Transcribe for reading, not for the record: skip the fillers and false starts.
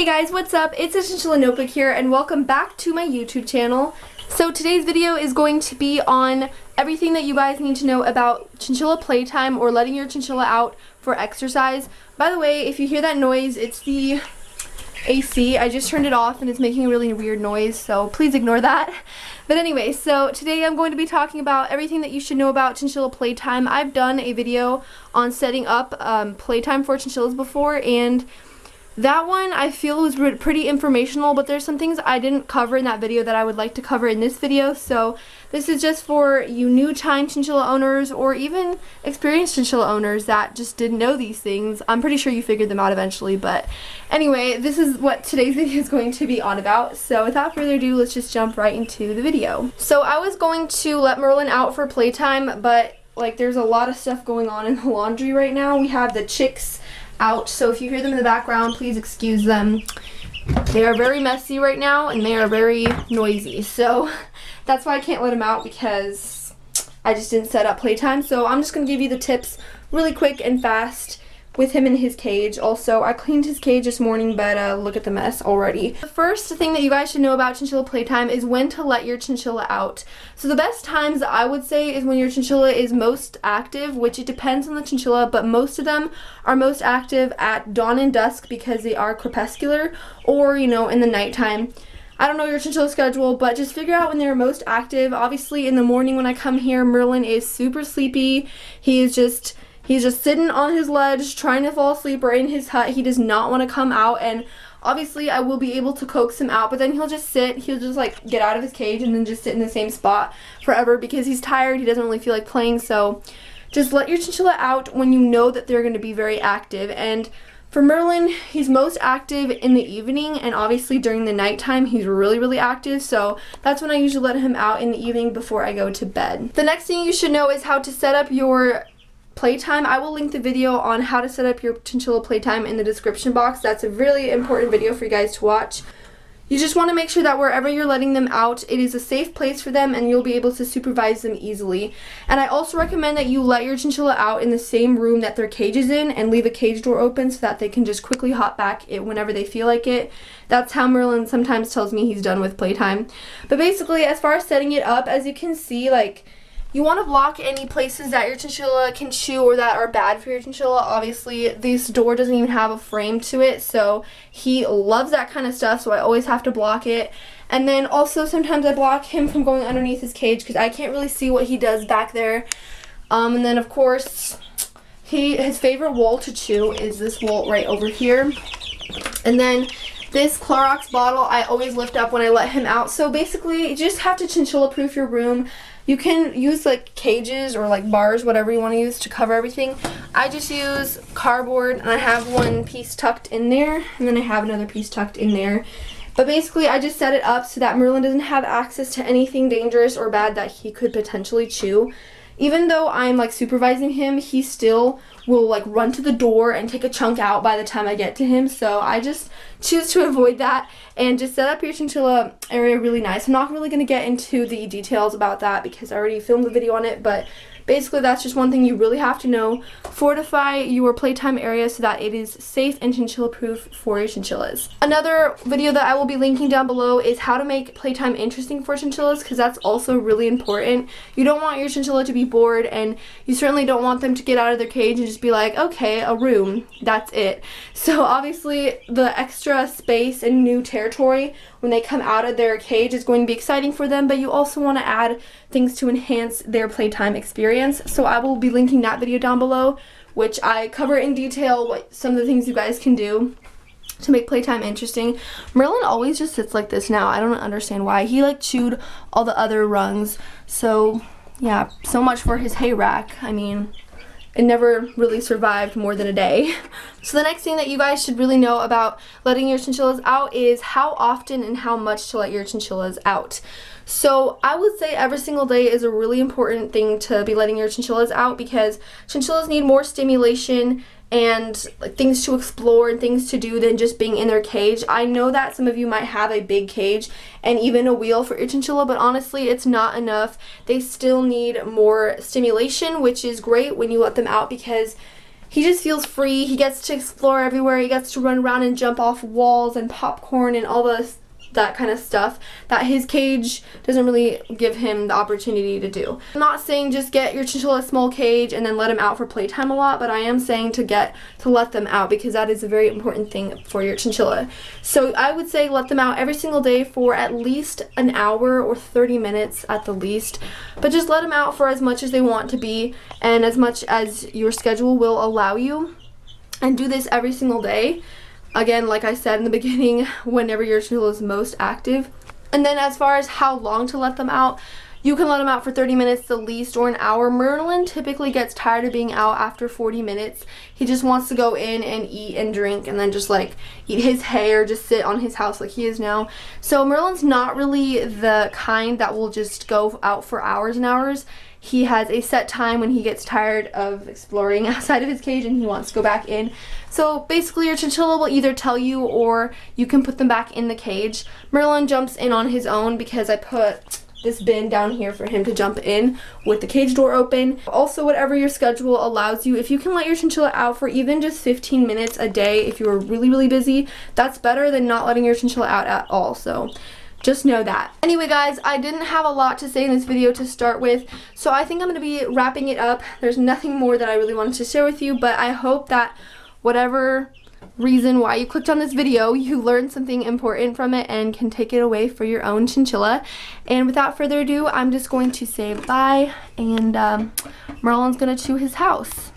Hey guys, what's up? It's a Chinchilla Notebook here and welcome back to my YouTube channel. So today's video is going to be on everything that you guys need to know about chinchilla playtime or letting your chinchilla out for exercise. By the way, if you hear that noise, it's the AC. I just turned it off and it's making a really weird noise, so please ignore that. But anyway, so today I'm going to be talking about everything that you should know about chinchilla playtime. I've done a video on setting up playtime for chinchillas before, and that one I feel was pretty informational, but there's some things I didn't cover in that video that I would like to cover in this video. So this is just for you new time chinchilla owners or even experienced chinchilla owners that just didn't know these things. I'm pretty sure you figured them out eventually, but anyway, this is what today's video is going to be on about. So without further ado, let's just jump right into the video. So I was going to let Merlin out for playtime, but like there's a lot of stuff going on in the laundry right now. We have the chicks out, so if you hear them in the background, please excuse them. They are very messy right now and they are very noisy, so that's why I can't let them out, because I just didn't set up playtime. So I'm just going to give you the tips really quick and fast with him in his cage. Also, I cleaned his cage this morning, but look at the mess already. The first thing that you guys should know about chinchilla playtime is when to let your chinchilla out. So the best times I would say is when your chinchilla is most active, which it depends on the chinchilla, but most of them are most active at dawn and dusk because they are crepuscular, or you know, in the nighttime. I don't know your chinchilla schedule, but just figure out when they're most active. Obviously in the morning when I come here, Merlin is super sleepy. He's just sitting on his ledge trying to fall asleep, or in his hut. He does not want to come out, and obviously I will be able to coax him out, but then he'll just like get out of his cage and then just sit in the same spot forever because he's tired. He doesn't really feel like playing. So just let your chinchilla out when you know that they're going to be very active. And for Merlin, he's most active in the evening, and obviously during the nighttime he's really active, so that's when I usually let him out, in the evening before I go to bed. The next thing you should know is how to set up your playtime. I will link the video on how to set up your chinchilla playtime in the description box. That's a really important video for you guys to watch. You just want to make sure that wherever you're letting them out, it is a safe place for them and you'll be able to supervise them easily. And I also recommend that you let your chinchilla out in the same room that their cage is in and leave a cage door open so that they can just quickly hop back whenever they feel like it. That's how Merlin sometimes tells me he's done with playtime. But basically, as far as setting it up, as you can see, like, you want to block any places that your chinchilla can chew or that are bad for your chinchilla. Obviously, this door doesn't even have a frame to it, so he loves that kind of stuff, so I always have to block it. And then also sometimes I block him from going underneath his cage because I can't really see what he does back there. And then of course, his favorite wool to chew is this wool right over here. And then this Clorox bottle I always lift up when I let him out. So basically, you just have to chinchilla proof your room. You can use like cages or like bars, whatever you want to use to cover everything. I just use cardboard, and I have one piece tucked in there, and then I have another piece tucked in there. But basically, I just set it up so that Merlin doesn't have access to anything dangerous or bad that he could potentially chew. Even though I'm like supervising him, he still will like run to the door and take a chunk out by the time I get to him. So I just choose to avoid that and just set up your chinchilla area really nice. I'm not really going to get into the details about that because I already filmed the video on it, but basically that's just one thing you really have to know. Fortify your playtime area so that it is safe and chinchilla proof for your chinchillas. Another video that I will be linking down below is how to make playtime interesting for chinchillas, because that's also really important. You don't want your chinchilla to be bored, and you certainly don't want them to get out of their cage and just be like, okay, a room, that's it. So obviously the extra space and new territory when they come out of their cage is going to be exciting for them, but you also want to add things to enhance their playtime experience. So I will be linking that video down below, which I cover in detail what some of the things you guys can do to make playtime interesting. Merlin always just sits like this now. I don't understand why. He like chewed all the other rungs. So yeah, so much for his hay rack. I mean, it never really survived more than a day. So the next thing that you guys should really know about letting your chinchillas out is how often and how much to let your chinchillas out. So I would say every single day is a really important thing to be letting your chinchillas out, because chinchillas need more stimulation and like things to explore and things to do than just being in their cage. I know that some of you might have a big cage and even a wheel for your chinchilla, but honestly it's not enough. They still need more stimulation, which is great when you let them out, because he just feels free. He gets to explore everywhere. He gets to run around and jump off walls and popcorn and all that kind of stuff that his cage doesn't really give him the opportunity to do. I'm not saying just get your chinchilla a small cage and then let him out for playtime a lot, but I am saying to let them out, because that is a very important thing for your chinchilla. So I would say let them out every single day for at least an hour or 30 minutes at the least, but just let them out for as much as they want to be and as much as your schedule will allow you, and do this every single day. Again, like I said in the beginning, whenever your chinchilla is most active. And then as far as how long to let them out, you can let them out for 30 minutes the least, or an hour. Merlin typically gets tired of being out after 40 minutes. He just wants to go in and eat and drink and then just like eat his hay or just sit on his house like he is now. So Merlin's not really the kind that will just go out for hours and hours. He has a set time when he gets tired of exploring outside of his cage and he wants to go back in. So basically your chinchilla will either tell you, or you can put them back in the cage. Merlin jumps in on his own because I put this bin down here for him to jump in with the cage door open. Also, whatever your schedule allows you, if you can let your chinchilla out for even just 15 minutes a day, if you are really, really busy, that's better than not letting your chinchilla out at all. So just know that. Anyway guys, I didn't have a lot to say in this video to start with, so I think I'm going to be wrapping it up. There's nothing more that I really wanted to share with you, but I hope that whatever reason why you clicked on this video, you learned something important from it and can take it away for your own chinchilla. And without further ado, I'm just going to say bye, and Merlin's going to his house.